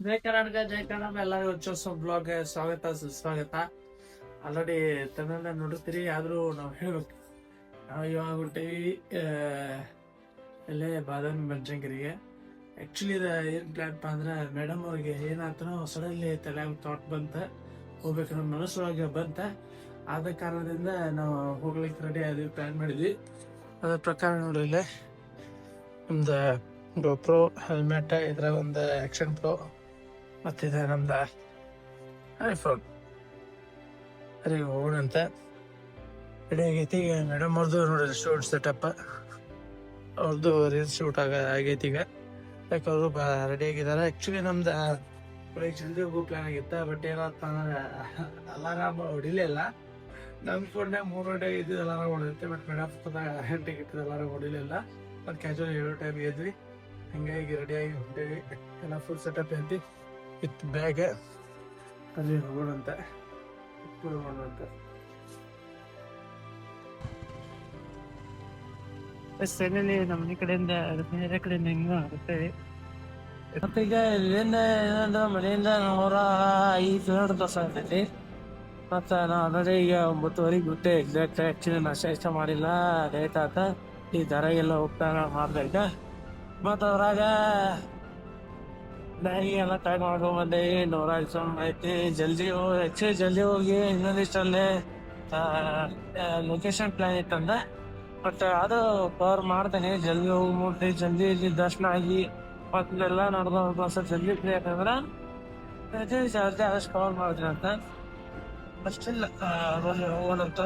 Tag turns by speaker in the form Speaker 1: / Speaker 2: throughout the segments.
Speaker 1: ಜೈ ಕರ್ನಾಟಕ ಜೈ ಕನ್ನಡ ಎಲ್ಲರಿಗೂ ಉಚ್ಚೋತ್ಸವ ಬ್ಲಾಗ್ಗೆ ಸ್ವಾಗತ ಸುಸ್ವಾಗತ. ಆಲ್ರೆಡಿ ತಮಿಳ್ನಾಡ ನೋಡಿರ್ತೀರಿ, ಆದ್ರೂ ನಾವು ಹೇಳ್ಬೇಕು, ನಾವು ಇವಾಗ ಹೊಂಟೇವಿ ಇಲ್ಲೇ ಬಾದಾಮಿ ಬನಶಂಕರಿಗೆ. ಆ್ಯಕ್ಚುಲಿ ಇದು ಏನು ಪ್ಲ್ಯಾನ್ಪ ಅಂದ್ರೆ, ಮೇಡಮ್ ಅವ್ರಿಗೆ ಏನಾಯ್ತು ಸಡನ್ಲಿ ತಲೆಯಾಗ ಥಾಟ್ ಬಂತ, ಹೋಗ್ಬೇಕು ನಮ್ಮ ಮನಸ್ಸೊಳಗೆ ಬಂತ. ಆದ ಕಾರಣದಿಂದ ನಾವು ಹೋಗ್ಲಿಕ್ಕೆ ರೆಡಿ ಆದ್ವಿ, ಪ್ಲ್ಯಾನ್ ಮಾಡಿದ್ವಿ. ಅದ್ರ ಪ್ರಕಾರ ನೋಡಿಲ್ಲ ನಮ್ದು ಗೋಪ್ರೋ ಹೆಲ್ಮೆಟ್, ಇದ್ರಾಗ ಒಂದು ಆ್ಯಕ್ಷನ್ ಪ್ರೋ ಮತ್ತಿದೆ ನಮ್ದು ಐಫೋನ್. ಸರಿ ಹೋಗೋಣಂತ ರೆಡಿ ಆಗೈತಿ. ಈಗ ಮೇಡಮ್ ಅವ್ರದ್ದು ನೋಡಿರಿ ಶೂಟ್ ಸೆಟಪ್, ಅವ್ರದ್ದು ರೀಲ್ಸ್ ಶೂಟ್ ಆಗೈತಿ ಈಗ. ಯಾಕೆ ಅವರು ರೆಡಿ ಆಗಿದ್ದಾರೆ. ಆ್ಯಕ್ಚುಲಿ ನಮ್ದು ಬೆಳಿಗ್ಗೆ ಜಲ್ದಿ ಹೋಗೋ ಪ್ಲ್ಯಾನ್ ಆಗಿತ್ತು, ಬಟ್ ಏನಂತ ಅಂದ್ರೆ ಅಲಾರಾಮ್ ಹೊಡಿಲಿಲ್ಲ. ನಮ್ಮ ಫೋನ್ಯಾಗ 3 ಗಂಟೆಗೆ ಇದ್ದಿದ್ದು ಅಲಾರಾಮ್ ಹೊಡಿರುತ್ತೆ, ಬಟ್ ಮೇಡಮ್ ಫೋನ್ದಾಗ 8 ಗಂಟೆಗೆ ಇಟ್ಟಿದ್ದು ಅಲಾರಾಮ್ ಹೊಡಿಲಿಲ್ಲ. ಮತ್ತು ಕ್ಯಾಜುವಲ್ 7 ಟೈಮ್ ಎದ್ವಿ. ಹಂಗಾಗಿ ರೆಡಿಯಾಗಿ ಹೊಂಟೇವಿ, ಎಲ್ಲ ಫುಲ್ ಸೆಟಪ್ ಐತಿ ವಿತ್ ಬ್ಯಾಗ್. ಅಲ್ಲಿ ಹೋಗೋಣಂತ ಸೆನಲ್ಲಿ ನಮ್ಮ ಮನೆ ಕಡೆಯಿಂದ ಬೇರೆ ಕಡೆಯಿಂದ ಹಿಂಗ ಬರ್ತೇವೆ. ಮತ್ತೆ ಈಗ ಇಲ್ಲಿಂದ ಏನಂದ್ರೆ ಮನೆಯಿಂದ 105 ಕಿಲೋಮೀಟರ್ ದೋಸ ಆಗ್ತೈತಿ. ಮತ್ತು ನಾವು ಆಲ್ರೆಡಿ ಈಗ 9:30 ಬಿಟ್ಟೆ ಎಕ್ಸಾಕ್ಟ್. ಆ್ಯಕ್ಚುಲಿ ನಾಷ್ಟ ಮಾಡಿಲ್ಲ, ಲೇಟ್ ಆತ. ಈ ದರಾಗೆಲ್ಲ ಹೋಗ್ತಾರ ಮಾಡ್ಬೇಕ. ಮತ್ತು ಅದ್ರಾಗ ಬ್ಯಾಗಿ ಎಲ್ಲ ಪ್ಯಾಕ್ ಮಾಡ್ಕೊಂಡ್ಬಂದೇವಿ. 100 ಐತಿ. ಜಲ್ದಿ ಹೋಗಿ ಇನ್ನೊಂದಿಷ್ಟಲ್ಲೇ ಲೊಕೇಶನ್ ಪ್ಲಾನ್ ಇತ್ತಂದ, ಬಟ್ ಅದು ಕವರ್ ಮಾಡ್ತೇನೆ. ಜಲ್ದಿ ಹೋಗಿ ಮುಟ್ಟಿ ಜಲ್ದಿ ಇಲ್ಲಿ ದರ್ಶನ ಆಗಿ ಮತ್ತೆಲ್ಲ ನಡೆದ ಜಲ್ದಿ ಪ್ಲೇ ಯಾಕಂದ್ರೆ ಜಲ್ದಿ ಆದಷ್ಟು ಕವರ್ ಮಾಡ್ತೀನಿ ಅಂತ. ಅಷ್ಟಿಲ್ಲ ಹೋಗೋಣಂತ.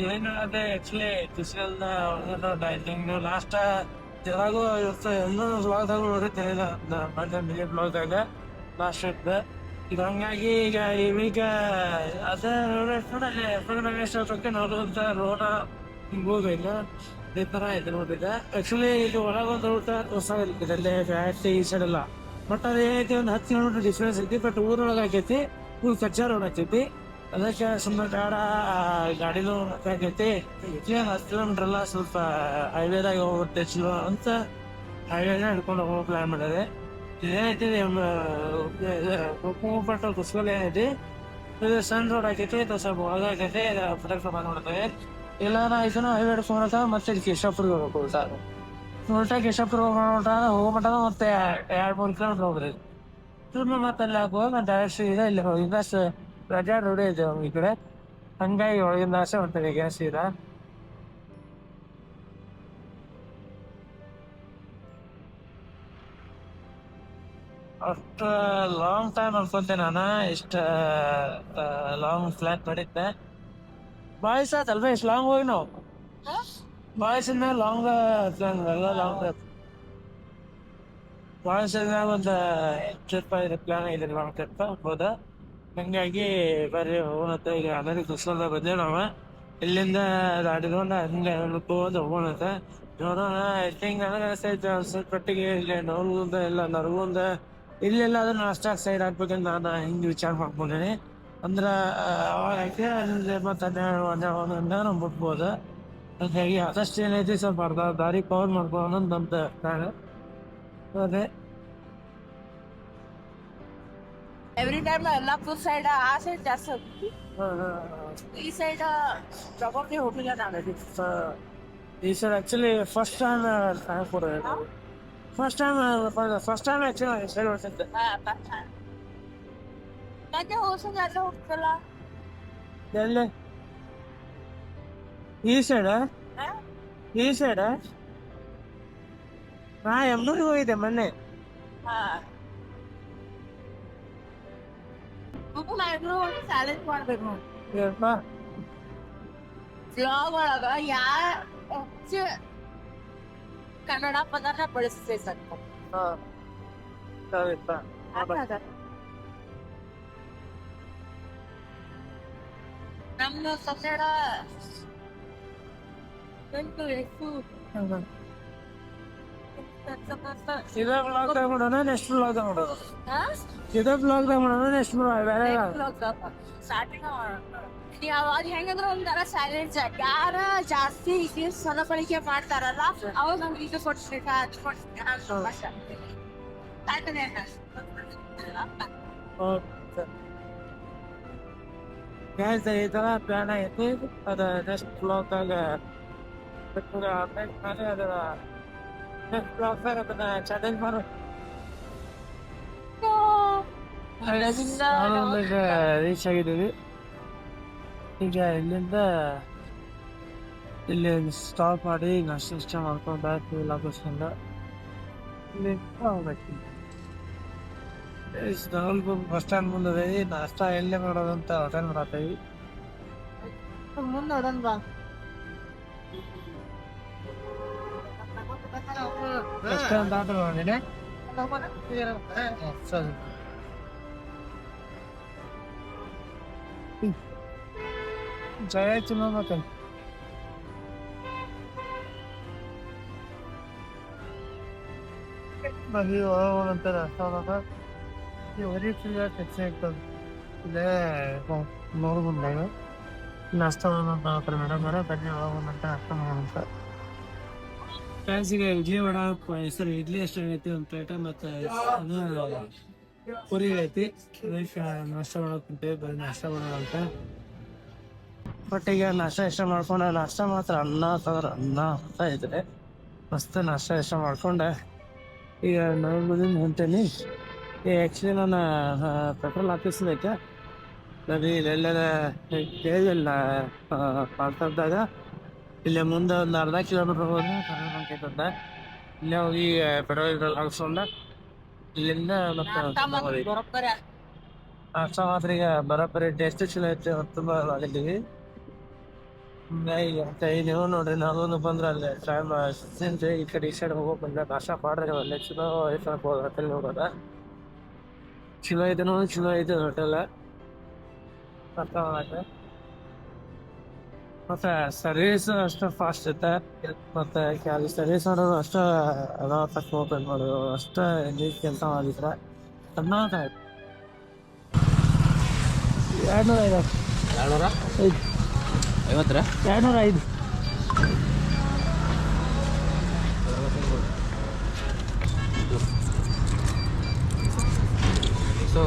Speaker 1: ಏನು ಅದೇ ಆ್ಯಕ್ಚುಲಿ ಫಿಸಿಕಲ್ದ ಡೈಟಿಂಗ್ ಲಾಸ್ಟ್ ಜರಾಗೂ ಇವತ್ತು ಎಲ್ಲೂ ಬ್ಲಾಗ್ದಾಗ ನೋಡಿರ್ತೀನಿಲ್ಲ, ಮಿಲಿಯನ್ ಬ್ಲಾಗ್ದಾಗ ಲಾಸ್ಟ್ ಇತ್ತು. ಈಗ ಹಂಗಾಗಿ ಈಗ ಈಗ ಅದೇ ನೋಡೋಕ್ಕೆ ನೋಡುವಂಥ ರೋಡ ಹಿಂಗೆ ಹೋಗಿಲ್ಲ, ಇದೇ ಥರ ಇದೆ ನೋಡಿದ್ದೆ. ಆ್ಯಕ್ಚುಲಿ ಇದು ಒಳಗೊಂದು ಊಟ ತೋರ್ಸಾಗಿರ್ತದೆ ಅಲ್ಲೇ ಫ್ಯಾಟ್ ಈ ಸೈಡ್ ಎಲ್ಲ. ಬಟ್ ಅದು ಏನೈತಿ ಒಂದು 10 ಕಿಲೋಮೀಟರ್ ಡಿಫ್ರೆನ್ಸ್ ಐತಿ. ಬಟ್ ಊರೊಳಗೆ ಆಕೈತಿ, ಊರು ಕಚ್ಚಾ ರೋಡ್ ಆಕೈತಿ. ಅದಕ್ಕೆ ಸುಮ್ಮನೆ ಬೇಡ, ಗಾಡಿನೂ ಆಗೈತಿ. 10 ಕಿಲೋಮೀಟರ್ ಎಲ್ಲ ಸ್ವಲ್ಪ ಹೈವೇದಾಗ ಹೋಗುತ್ತೆ ಚಲೋ ಅಂತ ಹೈವೇನ ಹಿಡ್ಕೊಂಡು ಹೋಗೋ ಪ್ಲಾನ್ ಮಾಡಿದೆ. ಏನೈತಿ ಪಟ್ಟ ಕುಸ್ಕಲ್ ಏನೈತಿ, ಇದು ಸಣ್ಣ ರೋಡ್ ಆಕೈತಿ, ಸ್ವಲ್ಪ ಒಳಗೆ ಆಕೈತಿ. ಪ್ರೊಟೆಕ್ಟ್ ನೋಡ್ತೇವೆ. ಇಲ್ಲ ಆಯ್ತು ಹೈವೇ ಹಿಡ್ಕೊಂಡ ಮತ್ತೆ ಕೇಶಾಪುರ್ಗೆ ಹೋಗ್ಬೇಕು ಸರ್. ಕೇಶಾಪುರ ಹೋಗ್ಮಟ ಮತ್ತೆ 2-3 ಕಿಲೋಮೀಟರ್ ಹೋಗ್ರಿ. ಮತ್ತೆ ಅಲ್ಲಿ ಹಾಕುವ ಡೈರೆಕ್ಟ್ ಸೀದಾ ಇಲ್ಲಿ ಹೋಗಿಂದ ರಜಾ ರೋಡ್ ಇದೆ ಈ ಕಡೆ. ಹಂಗಾಗಿ ಒಳಗಿಂದ ಆಸೆ ಹೊಂಟೇವೆ ಈಗ ಸೀದಾ. ಅಷ್ಟು ಲಾಂಗ್ ಟೈಮ್ ಅನ್ಕೊಂತೆ ನಾನು, ಇಷ್ಟ ಲಾಂಗ್ ಫ್ಲೈಟ್ ಮಾಡಿದ್ದೆ. ಬಾಯ್ಸ್ ಆತಲ್ವ ಇಷ್ಟು ಲಾಂಗ್ ಹೋಗಿ ನಾವು ಬಾಯ್ಸ್ ಮ್ಯಾಗ ಲಾಂಗ್ ಎಲ್ಲ ಲಾಂಗ್ ಬಾಯ್ಸ್ ಮ್ಯಾಗ ಒಂದು ಟ್ರಿಪ್ ಪ್ಲಾನ್ ಆಗಿದೆ, ಲಾಂಗ್ ಟ್ರಿಪ್ ಹೋದ. ಹಂಗಾಗಿ ಬರ್ರಿ ಹೋಗೋಣತ್ತ. ಈಗ ಆಲ್ರೆಡಿ ಕುಸ್ಕಲ್ದಾಗ ಬಂದೇವೆ ನಾವು. ಇಲ್ಲಿಂದ ಗಾಡಿಗೊಂಡು ಹಂಗೆ ಹೋಗೋದು ಹೋಗೋಣತ್ತ. ನೋಡೋಣ. ಐ ಥಿಂಕ್ ನನಗೆ ಅನಿಸ್ತೈತೆ ಸ್ವಲ್ಪ ಪಟ್ಟಿಗೆ ಇಲ್ಲಿ ನವಲ್ಗುಂದ ಇಲ್ಲ ನರಗುಂದ ಇಲ್ಲೆಲ್ಲ ಅದನ್ನ ನಾಷ್ಟ ಸೈಡ್ ಹಾಕ್ಬೇಕಂತ ನಾನು ಹಿಂಗೆ ವಿಚಾರ ಮಾಡ್ಕೊಂಡೇನಿ. ಅಂದ್ರೆ ಅವಾಗ ಐತೆ ಅಲ್ಲಿ ಮತ್ತು 12 ನಾವು ಮುಟ್ಬೋದು. ಹಾಗಾಗಿ ಆದಷ್ಟು ಏನೈತಿ ಸ್ವಲ್ಪ ಅರ್ಧ ದಾರಿ ಕವರ್ ಮಾಡ್ಕೊಳ್ಳೋಣ ನಮ್ದು ಪ್ಲಾನ್. ಅದೇ
Speaker 2: ಎವ್ರಿ ಟೈಮ್ ಯಲ್ಲಾಪುರ್ ಸೈಡ್ ಆ ಸೈಡ್ ಜಾಸ್ತಿ ಹೋಗ್ತೀವಿ. ಈ ಸೈಡ್ ಪ್ರೊಬಬ್ಲಿ ಹೋಗಿಲ್ಲ ನಾನು.
Speaker 1: ಈ sir actually first time actually side ಹೊಡ್ತಿದ್ದೆ.
Speaker 2: ಮತ್ತೆ ಹೋಗ್ಸಂಗ ಎಲ್ಲ ಹೋಗ್ತಲ್ಲ
Speaker 1: ಎಲ್ಲಿ ಈ ಸೈಡ ನಾ ಎಮ್ನೂರಿಗೆ ಹೋಗಿದ್ದೆ ಮೊನ್ನೆ.
Speaker 2: ಚಾಲೆಂಜ್ ಮಾಡ್ಬೇಕು ನೋಡಿ
Speaker 1: ಏನಪ್ಪ
Speaker 2: ಬ್ಲಾಗ್ ಒಳಗ ಹೆಚ್ಚು ಕನ್ನಡ ಪದನ ಬಳಸ್ಬೇಕು.
Speaker 1: ಸರಿಪ್ಪ.
Speaker 2: ನಮ್ಮ ಕನ್ನಡ ಎಷ್ಟು
Speaker 1: ಇದೇ ಬ್ಲಾಗ್ದಾಗ ಮಾಡೋಣ, ನೆಕ್ಸ್ಟ್ ಬ್ಲಾಗ್ದಾಗ ಮಾಡೋಣ. ಇದೇ ಬ್ಲಾಗ್ದಾಗ ಮಾಡೋಣ, ನೆಕ್ಸ್ಟ್ ಬೇರೆ
Speaker 2: ಸ್ಟಾರ್ಟಿಂಗ್ ಅದ್ ಹೆಂಗಂದ್ರೆ ಒಂಥರ ಸೈಲೆಂಟ್ ಯಾರ ಜಾಸ್ತಿ ಸರಬಳಿಕೆ ಮಾಡ್ತಾರಲ್ಲ ಅವಾಗ ನಮ್ಗೆ ಇದು ಕೊಡ್ಸ್ಬೇಕ ಅದು ಕೊಡ್ಸ್ಬೇಕ
Speaker 1: ಗೈಸ್ ಈ ಥರ ಪ್ಲಾನ್ ಐತಿ ಅದು ನೆಕ್ಸ್ಟ್ ಬ್ಲಾಗ್ದಾಗ ಅಪ್ಡೇಟ್ ಮಾಡಿ ಅದರ ನೆಕ್ಸ್ಟ್ ಬ್ಲಾಗ್ದಾಗ ಅದನ್ನ ಚಾಲೆಂಜ್ ಮಾಡೋ ಈಗ ರೀಚ್ ಆಗಿದ್ದೀವಿ. ಈಗ ಇಲ್ಲಿಂದ ಇಲ್ಲಿ ಸ್ಟಾಪ್ ಮಾಡಿ ನಾಷ್ಟ ಮಾಡ್ಕೊಂಡು ಇಲ್ಲ ಬಸ್ಸಿಂದ ಇಲ್ಲಿಂದ ಹೋಗ್ಬೇಕು. ಬಸ್ ಸ್ಟ್ಯಾಂಡ್ ಮುಂದೆ ನಾಷ್ಟ ಎಲ್ಲೇ ಮಾಡೋದಂತ ಹೋಟೆಲ್ ಮಾಡತ್ತೀವಿ.
Speaker 2: ಮುಂದೆ ಅದನ್ ಬಾ
Speaker 1: ಬಸ್ ಸ್ಟ್ಯಾಂಡ್ ದಾಟ ನೋಡಿದೆ ಸರಿ. ಜಯ ಚುನ ಮತ್ತೆ ಮಗಿ ಅಂತ ನಾಷ್ಟ ಮಾಡೋದ ಹೊರಿ ಟೆಕ್ಸಿ ಆಗ್ತದೆ. ಇಲ್ಲೇ ನೋಡು ಬಂದಾಗ ನಾಷ್ಟ ಮಾಡೋಣ ಮೇಡಮ್ ಅವರ ಬನ್ನಿ ಹೋಗೋಣಂತ ನಾಷ್ಟ ಮಾಡೋಣಂತ. ಫ್ಯಾನ್ಸಿಗೆ ಇಡ್ಲಿ ವಡ ಹೆಸರು ಇಡ್ಲಿ ಎಷ್ಟಾಗೈತಿ ಒಂದು ಪ್ಲೇಟ ಮತ್ತು ಅದು ಪುರಿ ಐತಿ. ನಾಷ್ಟ ಮಾಡೋಕೆ ಕುಂತೇವೆ, ಬರೀ ನಾಷ್ಟ ಮಾಡೋಣ ಅಂತ. ಬಟ್ ಈಗ ನಾಷ್ಟ ಇಷ್ಟ ಮಾಡ್ಕೊಂಡು ನಾಷ್ಟ ಮಾತ್ರ ಅನ್ನ ಅಂತ ಇದ್ರೆ ಮಸ್ತ್ ನಾಷ್ಟ ಇಷ್ಟ ಮಾಡ್ಕೊಂಡೆ ಈಗ ನಗರದಿಂದ ಹೊಂಟೇನಿ. ಆ್ಯಕ್ಚುಲಿ ನಾನು ಪೆಟ್ರೋಲ್ ಹಾಕಿಸ್ಬೇಕು ಬರೀ ಇಲ್ಲೆಲ್ಲ ಕೇಳಿಲ್ಲ ಪಾರ್ಕದಾಗ. ಇಲ್ಲೇ ಮುಂದೆ ಒಂದು ಅರ್ಧ ಕಿಲೋಮೀಟ್ರ್ ಹೋದ್ರೆ ಪೆಟ್ರೋಲ್ ಬಂಕ್ ಐತಂತ. ಇಲ್ಲೇ ಹೋಗಿ ಪೆಟ್ರೋಲ್ ಹಾಕ್ಸ್ಕೊಂಡ ಇಲ್ಲಿಂದ ಮತ್ತೆ ನಾಷ್ಟ ಮಾತ್ರ ಈಗ ಬರೋಬ್ಬರಿ ಟೇಸ್ಟ್ ಚಲೋ ಐತಿ. ತುಂಬ ಆಗಿದ್ದೀವಿ ನೀವು ನೋಡ್ರಿ ನಾನು ಬಂದ್ರೆ ಅಲ್ಲೇ ಟೈಮ್ ಈ ಕಡೆ ಈ ಸೈಡ್ ಹೋಗೋಕೆ ಬಂದ್ರೆ ನಾಷ್ಟ ಮಾಡಿದ್ರೆ ಒಳ್ಳೆ ಚಲೋ ಐತೆ ಹೋಟೆಲ್ ಹೋಗೋದ. ಚಲೋ ಐತೆ ಹೋಟೆಲ್ ಅರ್ಥ ಮಾಡಕ್ಕೆ. ಮತ್ತೆ ಸರ್ವಿಸ್ ಅಷ್ಟು ಫಾಸ್ಟ್ ಇರುತ್ತೆ. ಮತ್ತೆ ಸರ್ವಿಸ್ ಮಾಡೋದು ಅಷ್ಟು ಅದಾವತ್ತಕ್ಕೆ ಓಪನ್ ಮಾಡೋದು ಅಷ್ಟು ನೀಟ್ ಕೆಲಸ ಮಾಡಿದ್ರೆ ಚೆನ್ನಾಗಿ 250
Speaker 3: ಸೊ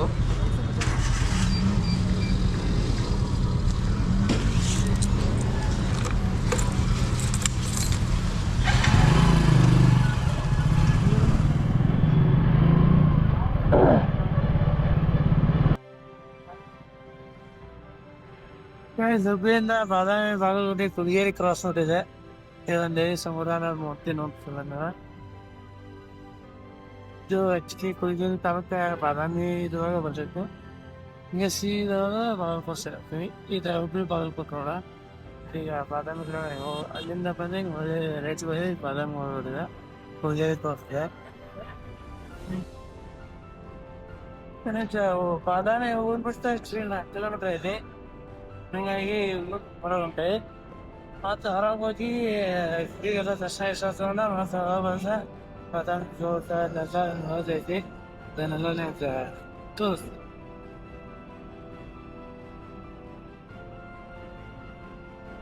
Speaker 1: ಹುಬ್ಳಿಯಿಂದ ಬಾದಾಮಿ ಬಾಗಲಕೋಟೆ ಕುಲಗೇರಿ ಕ್ರಾಸ್ ನೋಡಿದೆ. ಇದೊಂದು ಸಮುದಾಯ ನೋಡ್ತಿಲ್ಲ ಇದು ಆ್ಯಕ್ಚುಲಿ ಕುಲಗೇರಿ ತಾಲೂಕು ಬಾದಾಮಿ ಇದ್ರೊಳಗೆ ಬರ್ತೈತೆ. ಹಿಂಗೆ ಸೀದಾಗ ಬಾಗಲಕೋಟೆ ಸೇರ್ತೀವಿ. ಈಗ ಹುಬ್ಳಿ ಬಾಗಲಕೋಟೆ ನೋಡ ಈಗ ಬಾದಾಮಿ ಅಲ್ಲಿಂದ ಬಂದು ಹಿಂಗೆ ಒಳ್ಳೆ ರೈಟ್ ಹೋಗಿ ಬಾದಾಮಿ ನೋಡಿದೆ ಕುಲಗೇರಿ ತೋರಿಸಿದೆ. ಬಾದಾಮಿ ಊರು ಬಿಡ್ತಾ 4 ಕಿಲೋಮೀಟ್ರ್ ಐತಿ. ಹಂಗಾಗಿ ಬರೋಂಟೆ ಮತ್ತು ಹೊರಗೆ ಹೋಗಿ ಈಗೆಲ್ಲ ದರ್ಶನ ಇಷ್ಟ ತಗೊಂಡ ಮತ್ತು ಬಂದ ಬಾದಾಮಿ ಜೋಟ ಐತಿ ಅದನ್ನೆಲ್ಲ ತೋರಿಸ್ತೀವಿ.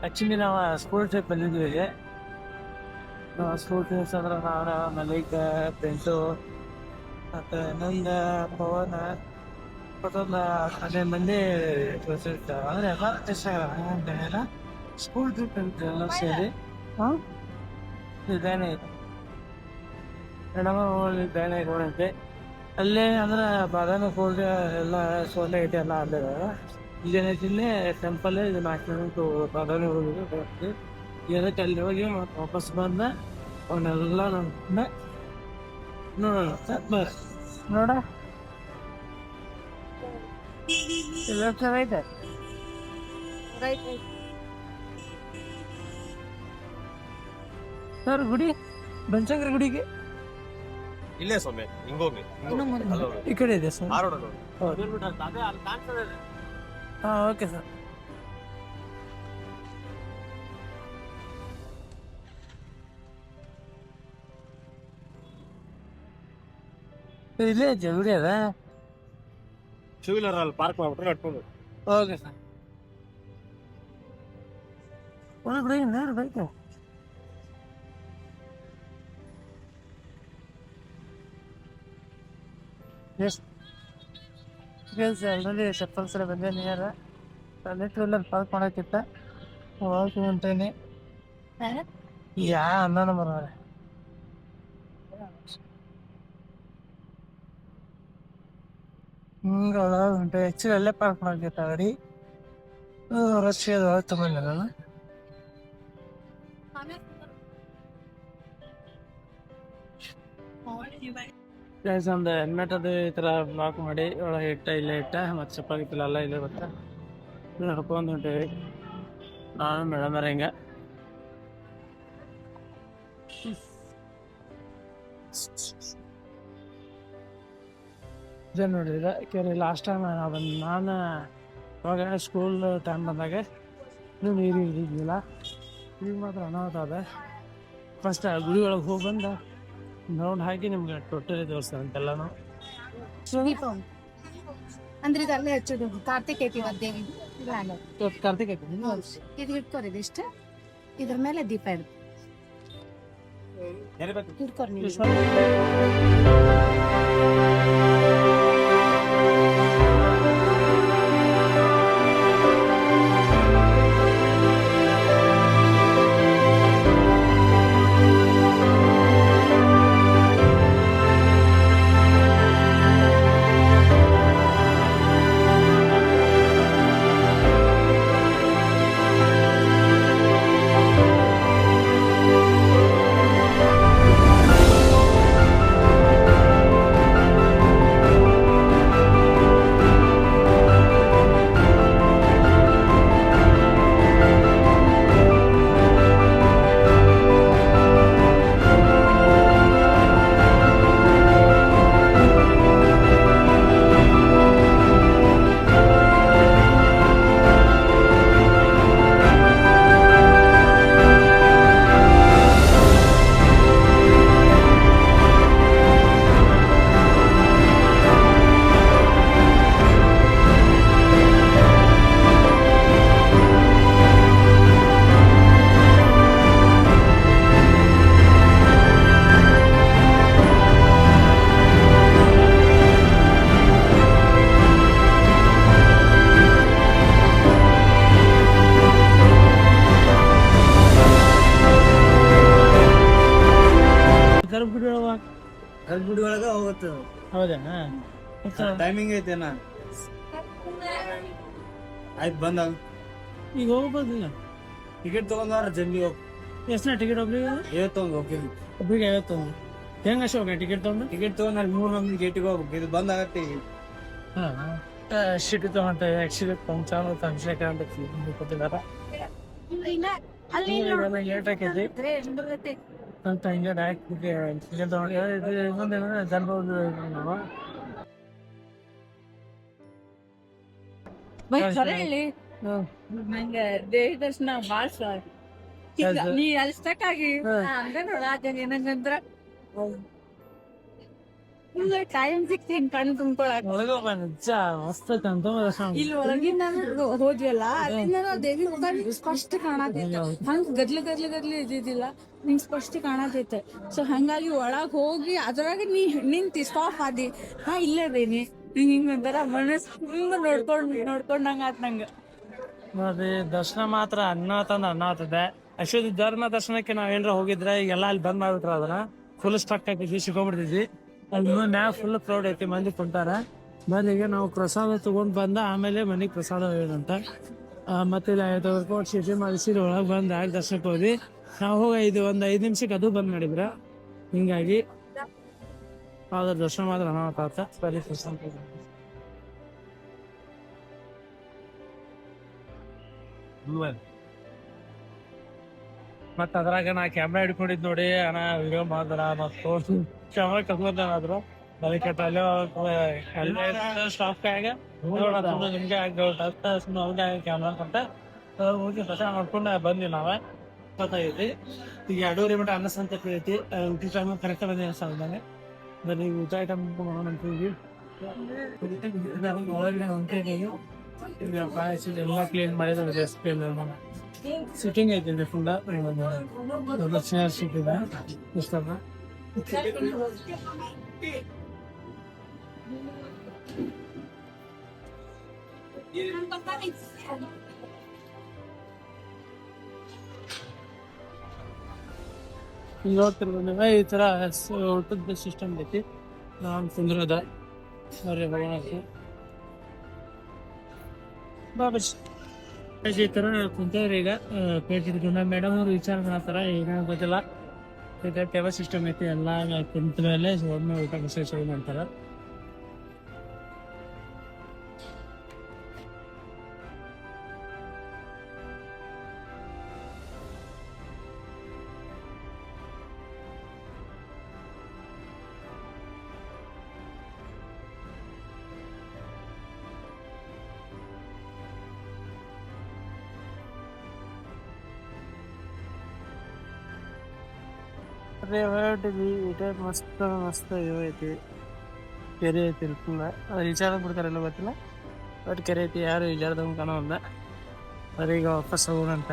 Speaker 1: ಆ್ಯಕ್ಚುಲಿ ನಾವು ಸ್ಕೂಲ್ ಟ್ರಿಪ್ ಬಂದಿದ್ವಿ. ನಾವು ಸ್ಕೂಲ್ ಟ್ರಿಪ್ಸ್ ಅಂದ್ರೆ ನಾನು ಮಲಿಕ ಫ್ರೆಂಡ್ಸು ಮತ್ತು ನಂದ ಪವನ ಮತ್ತೊಂದು 15 ಮಂದಿ ಅಂದರೆ ಎಲ್ಲ ಸ್ಕೂಲ್ ಟ್ರಿಪ್ ಅಂತ ಎಲ್ಲ ಸೇರಿ ಬ್ಯಾನೆ ಐತೆ ಬ್ಯಾನೆ ನೋಡಂತೆ. ಅಲ್ಲೇ ಅಂದ್ರೆ ಬಾದಾಮಿ ಫೋಲ್ಡ್ ಎಲ್ಲ ಸೋಲೆ ಐತೆ ಎಲ್ಲ ಅಲ್ಲೇ ಇದೇನೈತಿ ಇಲ್ಲೇ ಟೆಂಪಲ್ ಇದು 4 ಕಿಲೋಮೀಟ್ರ್ ಬಾದಾಮಿ ಹೋಗಿ ಏನಕ್ಕೆ ಅಲ್ಲಿ ಹೋಗಿ ಮತ್ತು ವಾಪಸ್ ಬಂದ ಅವನ್ನೆಲ್ಲ ನೋಡೋಣ ಬರ್ರಿ ನೋಡ ಎಲ್ಲ ಚೆನ್ನಾಗೈತೆ. ಸರ್ ಗುಡಿ ಬನಶಂಕರಿ ಗುಡಿಗೆ
Speaker 3: ಇಲ್ಲೇ ಸೊಮ್ಮೆ ಹಿಂಗೋಗಿ
Speaker 1: ಈ ಕಡೆ ಇದೆ ಸರ್.
Speaker 3: ಹೌದು
Speaker 1: ಹಾಂ ಓಕೆ ಸರ್. ಇಲ್ಲೇ ಐತೆ ಗುಡಿ ಅದ.
Speaker 3: ಟೂ ವೀಲರ್ ಅಲ್ಲಿ ಪಾರ್ಕ್ ಮಾಡ್ಬಿಟ್ರೆ ನಡ್ಕೊಂಡು
Speaker 1: ಓಕೆ ಸರ್. ಬೇಕು ಆಲ್ರೆಡಿ ಚಪ್ಪಲ್ ಸಲ ಬಂದೆ ನಿಯರ್ ಅಲ್ಲಿ ಟೂ ವೀಲರ್ ಪಾರ್ಕ್ ಮಾಡಕ್ಕಿತ್ತ ಹೋಗಿ ಹೊಂಟೇನಿ ಯಾ ಅನ್ನ ಬರೋರೆ ಹಿಂಗೆ ಒಳಗೆ ಹೊಂಟೆ ಆ್ಯಕ್ಚುಲಿ ಅಲ್ಲೇ ಪಾರ್ಕ್ ಮಾಡಕ್ಕಿತ್ತ ಗಾಡಿ ರಶ್ ಅದು ಒಳಗೆ ತಗೊಂಡೆ ನಾನು ಒಂದು ಹೆಲ್ಮೆಟ್ ಅದು ಈ ಥರ ಬ್ಲಾಕ್ ಮಾಡಿ ಒಳಗೆ ಇಲ್ಲೇ ಮತ್ತು ಚಪ್ಪಲ್ ಎಲ್ಲ ಇಲ್ಲೇ ಬರ್ತಾ ನಡ್ಕೊಂಡು ಹೊಂಟೇವಿ ನಾನು ಮೇಡಮ್ ಹಿಂಗೆ ಇದೇ ನೋಡಿದ್ರೆ ಯಾಕೆಂದ್ರೆ ಲಾಸ್ಟ್ ಟೈಮ್ ನಾನು ಇವಾಗ ಸ್ಕೂಲ್ ಟೈಮ್ ಬಂದಾಗ ಇನ್ನೂ ನೀರು ಇದ್ದಿದ್ದಿಲ್ಲ ಈಗ ಮಾತ್ರ ಅನಾಹುತ ಅದ ಫಸ್ಟ್ ಗುಡಿ ಒಳಗೆ ಹೋಗಿ ಬಂದು ರೌಂಡ್ ಹಾಕಿ ನಿಮ್ಗೆ ಟೋಟಲಿ ತೋರಿಸ್ತಾರಂತೆಲ್ಲನೂ
Speaker 2: ಅಂದ್ರೆ ಇದಲ್ಲೇ ಹಚ್ಚೋದು ಕಾರ್ತಿಕ್ ಐತಿ ದೇವಿ
Speaker 1: ಕಾರ್ತಿಕ್ ಐತಿ
Speaker 2: ಇದು ಇಟ್ಕೋರಿದ್ ಇಷ್ಟ ಇದ್ರ ಮೇಲೆ ದೀಪ ಇರುತ್ತೆ ಇಟ್ಕೋರಿ ನೀವು
Speaker 4: ಗರ್ಭಗುಡಿ ಒಳಗ ಹೋಗುತ್ತೆ
Speaker 1: ಹೌದೇನಾ
Speaker 4: ಟೈಮಿಂಗ್ ಐತೆನಾ ಆಯ್ತು ಬಂದ
Speaker 1: ಈಗ ಹೋಗ್ಬೋದಿಲ್ಲ
Speaker 4: ಟಿಕೆಟ್ ತಗೊಂಡ್ರ ಜಲ್ದಿ ಹೋಗಿ
Speaker 1: ಎಷ್ಟು ಟಿಕೆಟ್ ಒಬ್ರಿಗೆ
Speaker 4: ಐವತ್ತೊಂದು ಹೋಗಿ
Speaker 1: ಒಬ್ರಿಗೆ 51 ಹೆಂಗ ಅಶೋಕ ಟಿಕೆಟ್ ತಗೊಂಡು
Speaker 4: ಟಿಕೆಟ್ ತಗೊಂಡ್ ಅಲ್ಲಿ 3 ಮಂದಿ ಗೇಟಿಗೆ ಹೋಗ್ಬೇಕು ಇದು ಬಂದ್ ಆಗತ್ತೆ ಈಗ
Speaker 1: ಶಿಟ್ ತಗೊಂಡು ಆ್ಯಕ್ಚುಲಿ ಪಂಚಾಮ ಅಭಿಷೇಕ ಅಂತ ಕೊಟ್ಟಿದ್ದಾರೆ ಲೇಟ್ ಆಕೈತಿ ಅಂತ ಹಿಂಗೆ ಡೈರೆಕ್ಟ್ ಟಿಕೆಟ್ ತಗೊಂಡು ಇನ್ನೊಂದೇನಂದ್ರೆ ಜನರಲ್ ನಾವು
Speaker 2: ನಂಗೆ ದೇವಿ ದರ್ಶನ ಬಾಳ ನೀ ಅಲ್ಲಿ ಸ್ಟಕ್ ಆಗಿ ಹಂಗ ನೋಡ ಏನಂದ್ರ ಟೈಮ್ ಸಿಕ್ತಿ ಹಿಂಗ್ ಕಣ್ಣು ತುಂಬ್ಕೊಳಕ್
Speaker 1: ನಿಜ ಮಸ್ತ್ ಅಂತ
Speaker 2: ಇಲ್ಲಿ ಒಳಗಿಂದ ಹೋದ್ವಲ್ಲ ಅಲ್ಲಿಂದ ನಾವು ದೇವಿ ಮುಖ ಸ್ಪಷ್ಟ ಕಾಣತೈತೆ ಹಂಗ ಗದ್ಲು ಇದ್ದಿದ್ದಿಲ್ಲ ನಿಂಗ್ ಸ್ಪಷ್ಟ ಕಾಣತೈತೆ ಸೊ ಹಂಗಾಗಿ ಒಳಗ್ ಹೋಗಿ ಅದ್ರಾಗ ನೀ ನಿಂತಿ ಸ್ಟಾಪ್ ಆದಿ ಇಲ್ಲದೇನಿ ಹಿಂಗಂತಾರ ಮನಸ್ ಹಿಂಗ ನೋಡ್ಕೊಂಡಂಗ ಆತ್ ನಂಗ
Speaker 1: ನೋಡ್ರಿ ದರ್ಶನ ಮಾತ್ರ ಅನ್ನತದೆ ಅಶ್ವತಿ ಧರ್ಮ ದರ್ಶನಕ್ಕೆ ನಾವ್ ಏನಾರ ಹೋಗಿದ್ರೆ ಈಗೆಲ್ಲ ಅಲ್ಲಿ ಬಂದ್ ಮಾಡ್ಬಿಟ್ರ ಅದನ್ನ ಫುಲ್ ಸ್ಟಕ್ ಹಾಕಿದ್ವಿ ಸಿಕ್ಕೊಂಡ್ಬಿಡ್ತಿದ್ವಿ ಅಲ್ಲಿ ಮ್ಯಾಗ ಫುಲ್ ಕ್ರೌಡ್ ಐತಿ ಮಂದಿ ಕುಂತಾರ ಬಂದಿಗೆ ನಾವು ಪ್ರಸಾದ ತಗೊಂಡ್ ಬಂದ ಆಮೇಲೆ ಮನೆಗೆ ಪ್ರಸಾದ ಹೋಗೋದಂತ ಮತ್ತೆ ಚೀಟಿ ಮಾಡಿಸಿ ಒಳಗೆ ಬಂದು ಆಗಿ ದರ್ಶನಕ್ಕೆ ಹೋದ್ವಿ ನಾವು ಹೋಗಿ ಒಂದು 5 ನಿಮಿಷಕ್ಕೆ ಅದು ಬಂದ್ ಮಾಡಿದ್ರ ಹಿಂಗಾಗಿ ಅದ್ರ ದರ್ಶನ ಮಾತ್ರ ಅನಾಹುತ ಬರೀ ಪ್ರಸಾದ ಮತ್ತ ಅದ್ರಾಗ ನಾ ಕ್ಯಾಮ್ರಾ ಹಿಡ್ಕೊಂಡಿದ್ ನೋಡಿ ಅಣ್ಣ ವಿಡಿಯೋ ಮಾಡಿದ್ರ ಮತ್ತು ಕ್ಯಾಮ್ರಾ ಕಸ್ಕೊಂಡಾದ್ರು ಅದಕ್ಕೆ ಸ್ಟಾಪ್ ಕಾಯಾಗ ನಿಮ್ಗೆ ಅವ್ರಿಗೆ ಕ್ಯಾಮ್ರಾ ಕೊಟ್ಟ ಹೋಗಿ ಪ್ರಚಾರ ಮಾಡ್ಕೊಂಡು ಬಂದ್ವಿ ನಾವೇ ಗೊತ್ತಾಗೈತಿ ಈಗ 2:30 ಮಟ್ಟ ಅನ್ನ ಸಂತೆ ಐತಿ ಊಟ ಟೈಮ್ ಕರೆಕ್ಟ್ ಬಂದಿ ಅನ್ಸಂಗೆ ಬರೀ ಊಟ ಐಟಮ್ ಮಾಡೋಣ ಅಂತೀವಿ ಒಳಗಡೆ ಹೊಂಟಿದ್ದೀವಿ ಎಲ್ಲ ಕ್ಲೀನ್ ಮಾಡಿದ್ರೆ ಸಿಟ್ಟಿಂಗ್ ಐತಿ ಫುಲ್ ದೊಡ್ಡ ಚೇರ್ ಸೀಟ್ ಇದೆ ಇಷ್ಟಲ್ಲ ಈಗ ನೋಡ್ತಿರ್ಬೋದು ಈ ಥರ ಊಟದ ಸಿಸ್ಟಮ್ ಐತಿ ನಾನು ಕುಂದ್ರದ ಬರ್ರಿ ಹೋಗೋಣಕ್ಕೆ ಬಾಬಸ್ ಈ ಥರ ಕುಂತವ್ರಿ ಈಗ ಕೇಳ್ತಿದ್ರು ಮೇಡಮ್ ಅವ್ರು ವಿಚಾರ ಮಾಡತ್ತಾರ ಏನೇನು ಗೊತ್ತಿಲ್ಲ ಈಗ ಟೇಬಲ್ ಸಿಸ್ಟಮ್ ಐತಿ ಎಲ್ಲ ಕುಂತ ಮೇಲೆ ಒಮ್ಮೆ ಊಟ ಶುರು ಮಾಡ್ತಾರೆ ಹೊರಟಿದ್ವಿ ಊಟ ಮಸ್ತ್ ಮಸ್ತ್ ಇವು ಐತಿ ಕೆರೆ ಐತಿ ಫುಲ್ ವಿಚಾರ ಬಿಡ್ತಾರೆಲ್ಲ ಗೊತ್ತಿಲ್ಲ ಬಟ್ ಕೆರೆ ಐತಿ ಯಾರು ಇಲ್ಲಾರ್ದಂಗೆ ಕಾಣೋ ಅಂದ ಅದೀಗ ವಾಪಸ್ ಹೋಗೋಣಂತ